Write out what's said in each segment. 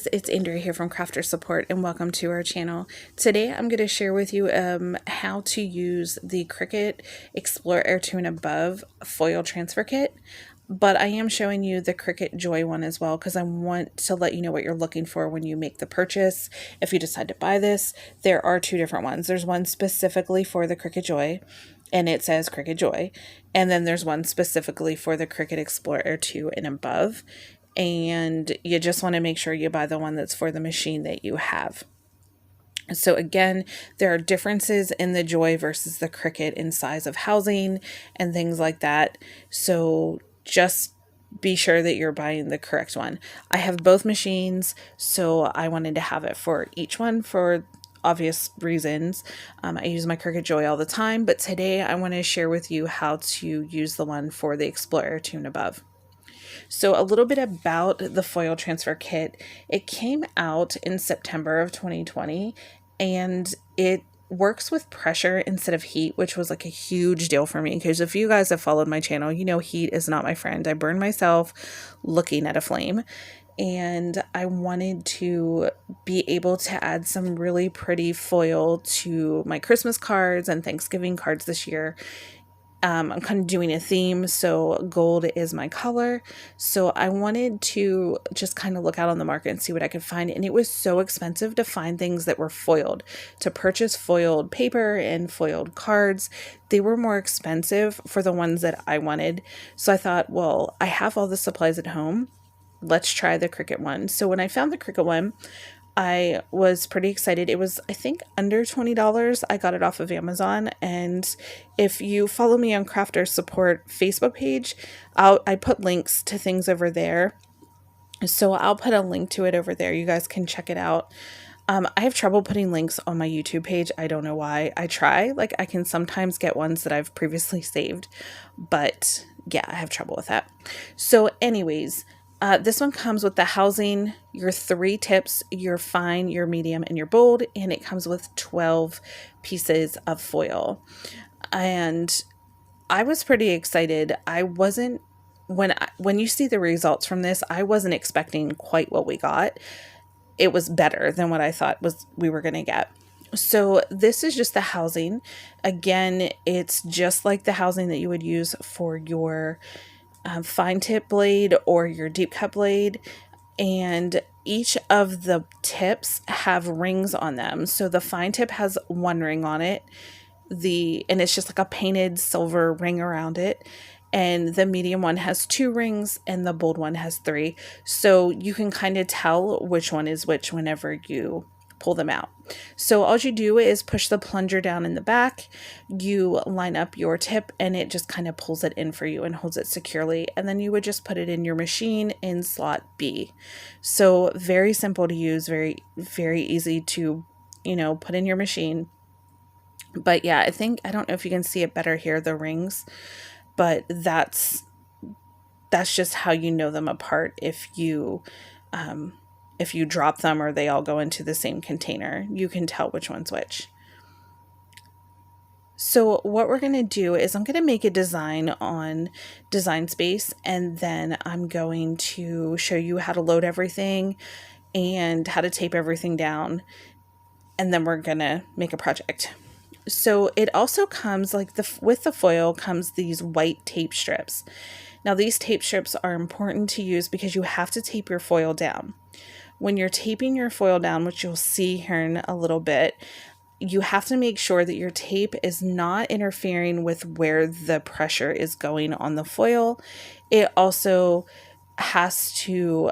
guys, it's Andrea here from Crafter Support and welcome to our channel. Today I'm going to share with you how to use the Cricut Explore Air 2 and Above Foil Transfer Kit, but I am showing you the Cricut Joy one as well because I want to let you know what you're looking for when you make the purchase. If you decide to buy this, there are two different ones. There's one specifically for the Cricut Joy and it says Cricut Joy, and then there's one specifically for the Cricut Explore Air 2 and Above. And you just want to make sure you buy the one that's for the machine that you have. So again, there are differences in the Joy versus the Cricut in size of housing and things like that. So just be sure that you're buying the correct one. I have both machines, so I wanted to have it for each one for obvious reasons. I use my Cricut Joy all the time, but today I want to share with you how to use the one for the Explore Air 2 and Above. So a little bit about the foil transfer kit. It came out in September of 2020 and it works with pressure instead of heat, which was like a huge deal for me because if you guys have followed my channel, you know heat is not my friend. I burn myself looking at a flame, and I wanted to be able to add some really pretty foil to my Christmas cards and Thanksgiving cards this year. I'm kind of doing a theme, so gold is my color. So I wanted to just kind of look out on the market and see what I could find. And it was so expensive to find things that were foiled. To purchase foiled paper and foiled cards, they were more expensive for the ones that I wanted. So I thought, well, I have all the supplies at home. Let's try the Cricut one. So when I found the Cricut one, I was pretty excited. It was, I think, under $20. I got it off of Amazon. And if you follow me on Crafter Support Facebook page, I put links to things over there. So I'll put a link to it over there. You guys can check it out. I have trouble putting links on my YouTube page. I don't know why. I try. Like, I can sometimes get ones that I've previously saved. But yeah, I have trouble with that. So anyways, this one comes with the housing, your 3 tips, your fine, your medium, and your bold, and it comes with 12 pieces of foil. And I was pretty excited. I wasn't, when you see the results from this, I wasn't expecting quite what we got. It was better than what I thought we were going to get. So this is just the housing. Again, it's just like the housing that you would use for your fine tip blade or your deep cut blade, and each of the tips have rings on them. So the fine tip has 1 ring on it, and it's just like a painted silver ring around it, and the medium one has 2 rings and the bold one has 3. So you can kind of tell which one is which whenever you pull them out. So all you do is push the plunger down in the back, you line up your tip, and it just kind of pulls it in for you and holds it securely. And then you would just put it in your machine in slot B. So very simple to use, very, very easy to, put in your machine. But yeah, I don't know if you can see it better here, the rings, but that's just how you know them apart. If you drop them or they all go into the same container, you can tell which one's which. So what we're going to do is I'm going to make a design on Design Space, and then I'm going to show you how to load everything and how to tape everything down, and then we're going to make a project. So it also comes with the foil comes these white tape strips. Now these tape strips are important to use because you have to tape your foil down. When you're taping your foil down, which you'll see here in a little bit, you have to make sure that your tape is not interfering with where the pressure is going on the foil. It also has to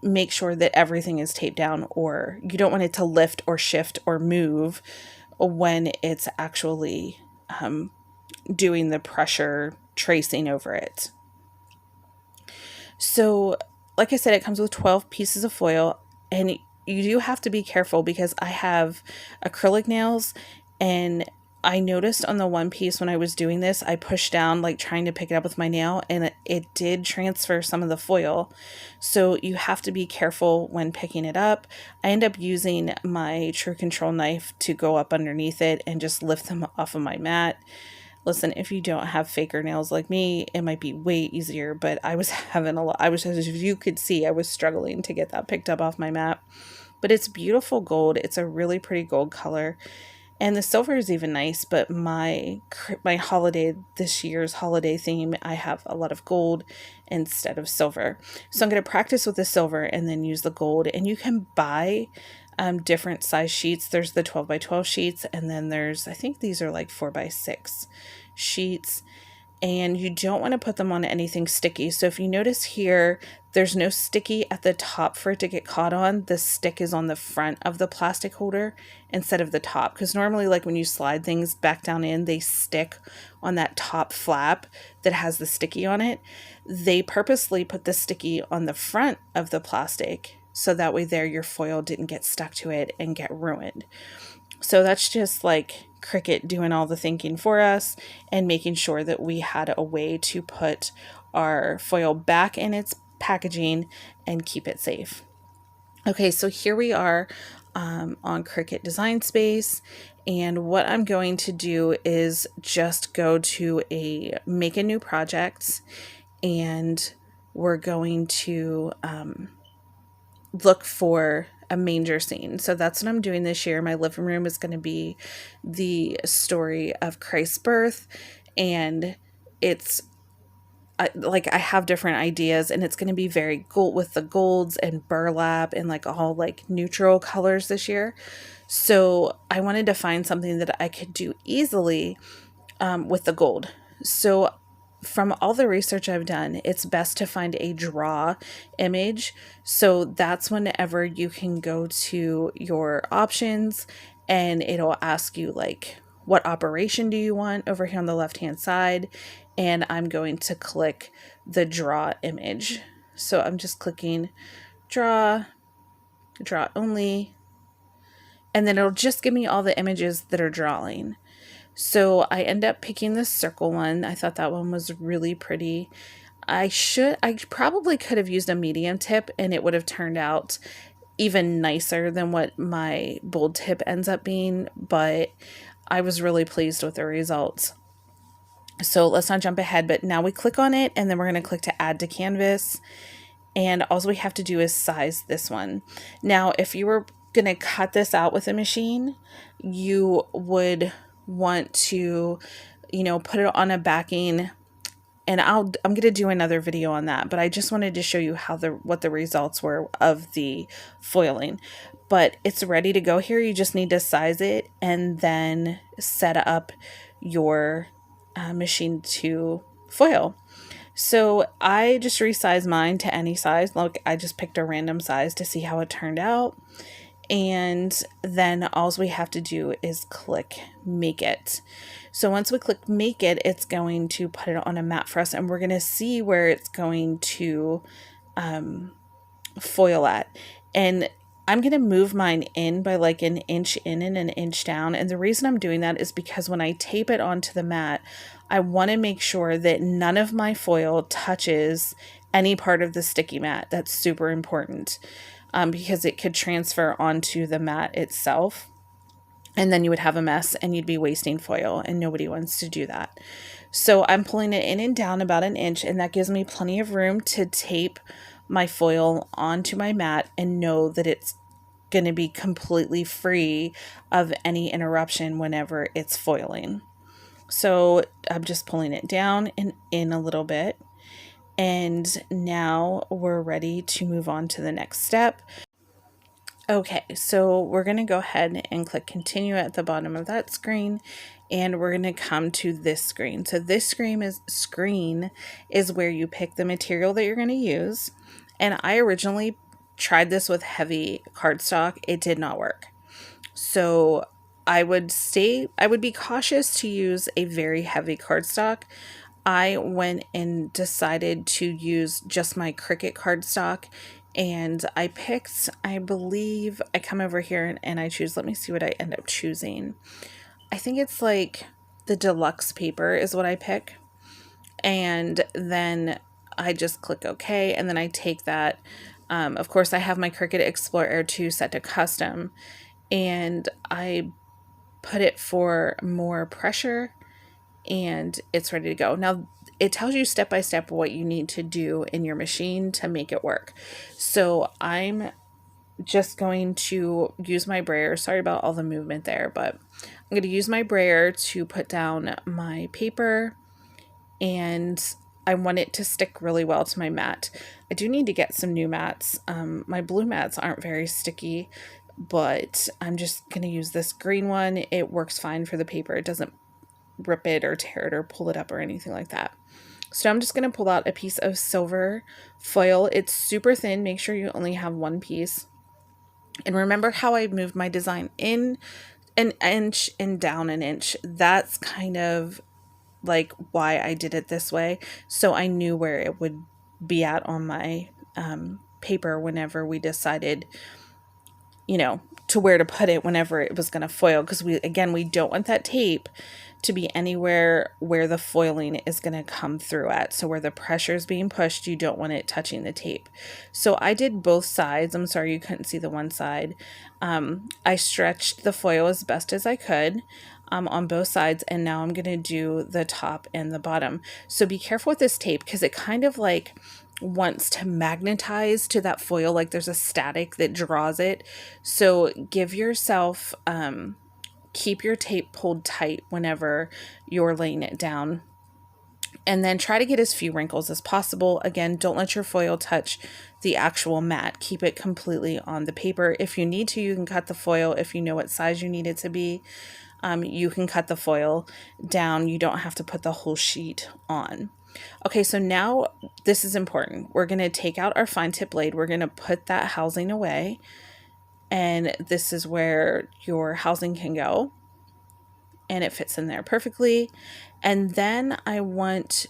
make sure that everything is taped down, or you don't want it to lift or shift or move when it's actually doing the pressure tracing over it. So like I said, it comes with 12 pieces of foil, and you do have to be careful because I have acrylic nails, and I noticed on the one piece when I was doing this, I pushed down like trying to pick it up with my nail, and it did transfer some of the foil. So you have to be careful when picking it up. I end up using my True Control knife to go up underneath it and just lift them off of my mat. Listen, if you don't have faker nails like me, it might be way easier, but I was having a lot, as you could see, I was struggling to get that picked up off my mat. But it's beautiful gold. It's a really pretty gold color. And the silver is even nice, but my holiday, this year's holiday theme, I have a lot of gold instead of silver. So I'm going to practice with the silver and then use the gold. And you can buy different size sheets. There's the 12 by 12 sheets, and then there's, I think these are like 4 by 6 sheets. And you don't want to put them on anything sticky. So if you notice here, there's no sticky at the top for it to get caught on. The stick is on the front of the plastic holder instead of the top. Because normally, like when you slide things back down in, they stick on that top flap that has the sticky on it. They purposely put the sticky on the front of the plastic so that way there your foil didn't get stuck to it and get ruined. So that's just like Cricut doing all the thinking for us and making sure that we had a way to put our foil back in its packaging and keep it safe. Okay, so here we are on Cricut Design Space, and what I'm going to do is just go to make a new project, and we're going to look for a manger scene. So that's what I'm doing this year. My living room is going to be the story of Christ's birth, and it's like I have different ideas, and it's going to be very gold with the golds and burlap and like all like neutral colors this year. So I wanted to find something that I could do easily with the gold. So from all the research I've done, it's best to find a draw image. So that's whenever you can go to your options and it'll ask you like, what operation do you want over here on the left hand side? And I'm going to click the draw image. So I'm just clicking draw only, and then it'll just give me all the images that are drawing. So I end up picking this circle one. I thought that one was really pretty. I probably could have used a medium tip and it would have turned out even nicer than what my bold tip ends up being, but I was really pleased with the results. So let's not jump ahead, but now we click on it and then we're going to click to add to canvas. And all we have to do is size this one. Now, if you were going to cut this out with a machine, you would want to, put it on a backing, and I'm going to do another video on that, but I just wanted to show you what the results were of the foiling. But it's ready to go here. You just need to size it and then set up your machine to foil. So I just resized mine to any size. Look, I just picked a random size to see how it turned out. And then all we have to do is click make it. So once we click make it, it's going to put it on a mat for us, and we're going to see where it's going to foil at. And I'm going to move mine in by like an inch in and an inch down. And the reason I'm doing that is because when I tape it onto the mat, I want to make sure that none of my foil touches any part of the sticky mat. That's super important. Because it could transfer onto the mat itself, and then you would have a mess and you'd be wasting foil, and nobody wants to do that. So I'm pulling it in and down about an inch, and that gives me plenty of room to tape my foil onto my mat and know that it's going to be completely free of any interruption whenever it's foiling. So I'm just pulling it down and in a little bit. And now we're ready to move on to the next step. Okay, so we're going to go ahead and click continue at the bottom of that screen, and we're going to come to this screen. So this screen is where you pick the material that you're going to use. And I originally tried this with heavy cardstock. It did not work. So I would be cautious to use a very heavy cardstock. I went and decided to use just my Cricut cardstock, and I picked, I believe, I come over here and I choose, let me see what I end up choosing. I think it's like the deluxe paper is what I pick. And then I just click OK, and then I take that. Of course, I have my Cricut Explore Air 2 set to custom, and I put it for more pressure, and it's ready to go. Now, it tells you step by step what you need to do in your machine to make it work. So I'm just going to use my brayer. Sorry about all the movement there, but I'm going to use my brayer to put down my paper, and I want it to stick really well to my mat. I do need to get some new mats. My blue mats aren't very sticky, but I'm just going to use this green one. It works fine for the paper. It doesn't rip it or tear it or pull it up or anything like that. So I'm just going to pull out a piece of silver foil. It's super thin. Make sure you only have one piece. And remember how I moved my design in an inch and down an inch? That's kind of like why I did it this way. So I knew where it would be at on my paper whenever we decided, to where to put it whenever it was going to foil. Because we don't want that tape to be anywhere where the foiling is going to come through at. So where the pressure is being pushed, you don't want it touching the tape. So I did both sides. I'm sorry you couldn't see the one side. I stretched the foil as best as I could on both sides, and now I'm going to do the top and the bottom. So be careful with this tape because it kind of like wants to magnetize to that foil, like there's a static that draws it. So give yourself keep your tape pulled tight whenever you're laying it down, and then try to get as few wrinkles as possible. Again, don't let your foil touch the actual mat. Keep it completely on the paper. If you need to, you can cut the foil. If you know what size you need it to be, you can cut the foil down. You don't have to put the whole sheet on. Okay, so now this is important. We're going to take out our fine tip blade. We're going to put that housing away. And this is where your housing can go. And it fits in there perfectly. And then I want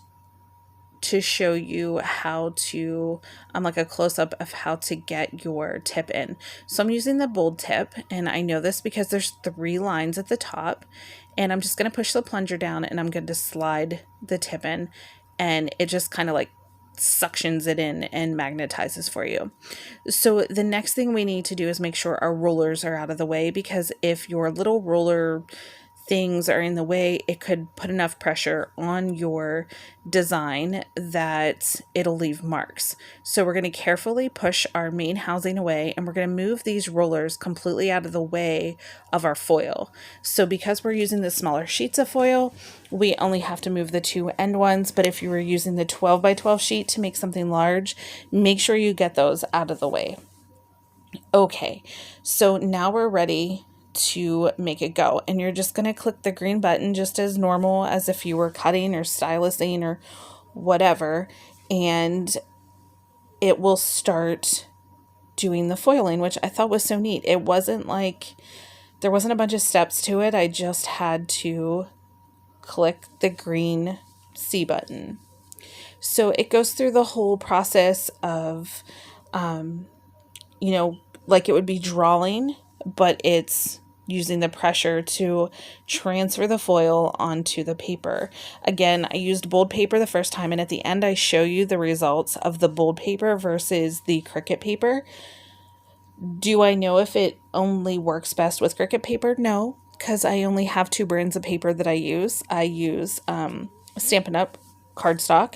to show you how to, like a close-up of how to get your tip in. So I'm using the bold tip, and I know this because there's 3 lines at the top. And I'm just going to push the plunger down, and I'm going to slide the tip in. And it just kind of like suctions it in and magnetizes for you. So the next thing we need to do is make sure our rollers are out of the way, because if your little roller things are in the way, it could put enough pressure on your design that it'll leave marks. So we're going to carefully push our main housing away, and we're going to move these rollers completely out of the way of our foil. So because we're using the smaller sheets of foil, we only have to move the 2 end ones, but if you were using the 12 by 12 sheet to make something large, make sure you get those out of the way. Okay, so now we're ready to make it go, and you're just going to click the green button just as normal as if you were cutting or stylising or whatever, and it will start doing the foiling, which I thought was so neat. It wasn't like there wasn't a bunch of steps to it. I just had to click the green C button. So it goes through the whole process of like it would be drawing, but it's using the pressure to transfer the foil onto the paper. Again, I used bold paper the first time, and at the end I show you the results of the bold paper versus the Cricut paper. Do I know if it only works best with Cricut paper? No, because I only have 2 brands of paper that I use. I use Stampin' Up! Cardstock,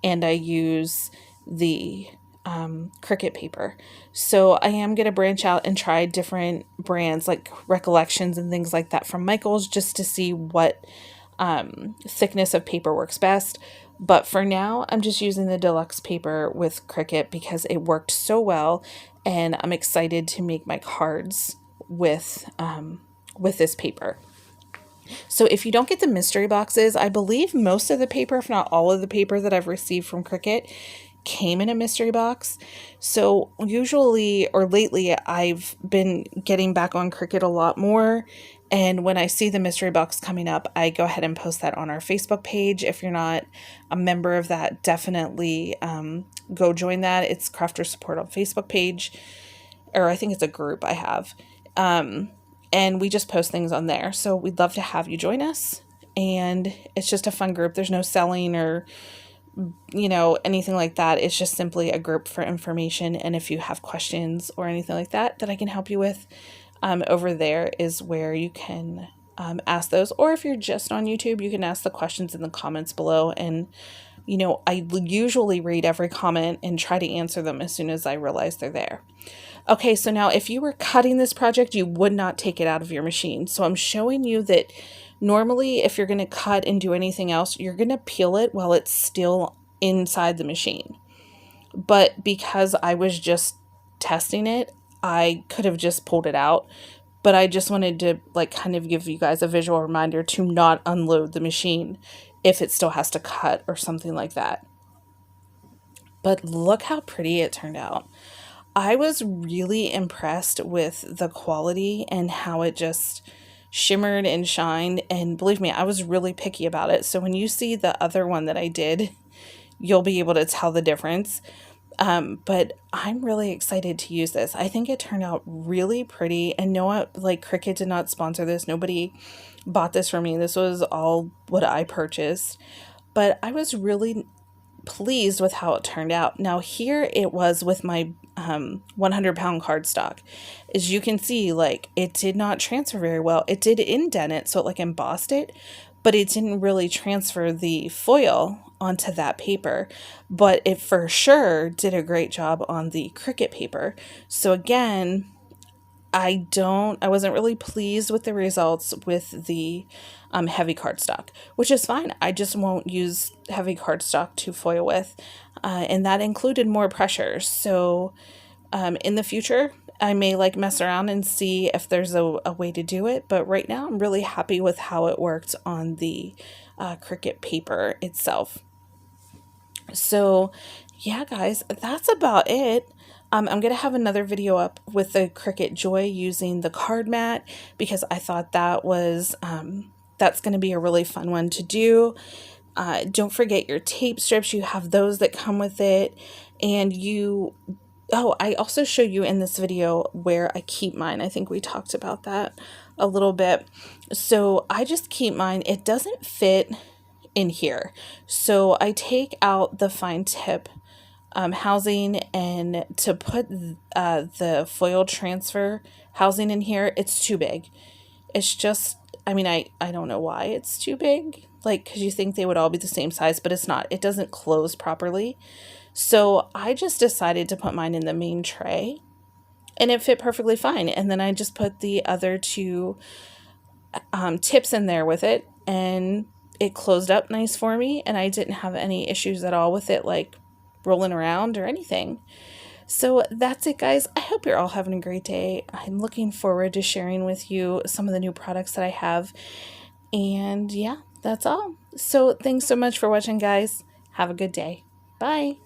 and I use the Cricut paper. So I am going to branch out and try different brands like Recollections and things like that from Michaels, just to see what thickness of paper works best. But for now, I'm just using the deluxe paper with Cricut because it worked so well, and I'm excited to make my cards with this paper. So if you don't get the mystery boxes, I believe most of the paper, if not all of the paper that I've received from Cricut, came in a mystery box. So usually, or lately, I've been getting back on Cricut a lot more, and when I see the mystery box coming up, I go ahead and post that on our Facebook page. If you're not a member of that, definitely go join that. It's Crafters Support on Facebook page, or I think it's a group I have, and we just post things on there. So we'd love to have you join us, and it's just a fun group. There's no selling or anything like that. It's just simply a group for information. And if you have questions or anything like that I can help you with, over there is where you can ask those. Or if you're just on YouTube, you can ask the questions in the comments below. And, you know, I usually read every comment and try to answer them as soon as I realize they're there. Okay, so now if you were cutting this project, you would not take it out of your machine. So I'm showing you that normally if you're going to cut and do anything else, you're going to peel it while it's still inside the machine. But because I was just testing it, I could have just pulled it out. But I just wanted to like kind of give you guys a visual reminder to not unload the machine if it still has to cut or something like that. But look how pretty it turned out. I was really impressed with the quality and how it just shimmered and shined. And believe me, I was really picky about it. So when you see the other one that I did, you'll be able to tell the difference. But I'm really excited to use this. I think it turned out really pretty. And no, like Cricut did not sponsor this. Nobody bought this for me. This was all what I purchased. But I was really pleased with how it turned out. Now here it was with my 100-pound cardstock. As you can see, like it did not transfer very well. It did indent it, so it like embossed it, but it didn't really transfer the foil onto that paper. But it for sure did a great job on the Cricut paper. So again, I wasn't really pleased with the results with the heavy cardstock, which is fine. I just won't use heavy cardstock to foil with, and that included more pressure. So in the future, I may like mess around and see if there's a way to do it. But right now, I'm really happy with how it worked on the Cricut paper itself. So yeah, guys, that's about it. I'm going to have another video up with the Cricut Joy using the card mat because I thought that was, that's going to be a really fun one to do. Don't forget your tape strips. You have those that come with it. And I also show you in this video where I keep mine. I think we talked about that a little bit. So I just keep mine. It doesn't fit in here. So I take out the fine tip housing, and to put the foil transfer housing in here, it's too big. It's just, I mean, I don't know why it's too big, like, because you think they would all be the same size, but it's not. It doesn't close properly. So I just decided to put mine in the main tray, and it fit perfectly fine. And then I just put the other two tips in there with it, and it closed up nice for me, and I didn't have any issues at all with it, like rolling around or anything. So that's it, guys. I hope you're all having a great day. I'm looking forward to sharing with you some of the new products that I have. And yeah, that's all. So thanks so much for watching, guys. Have a good day. Bye.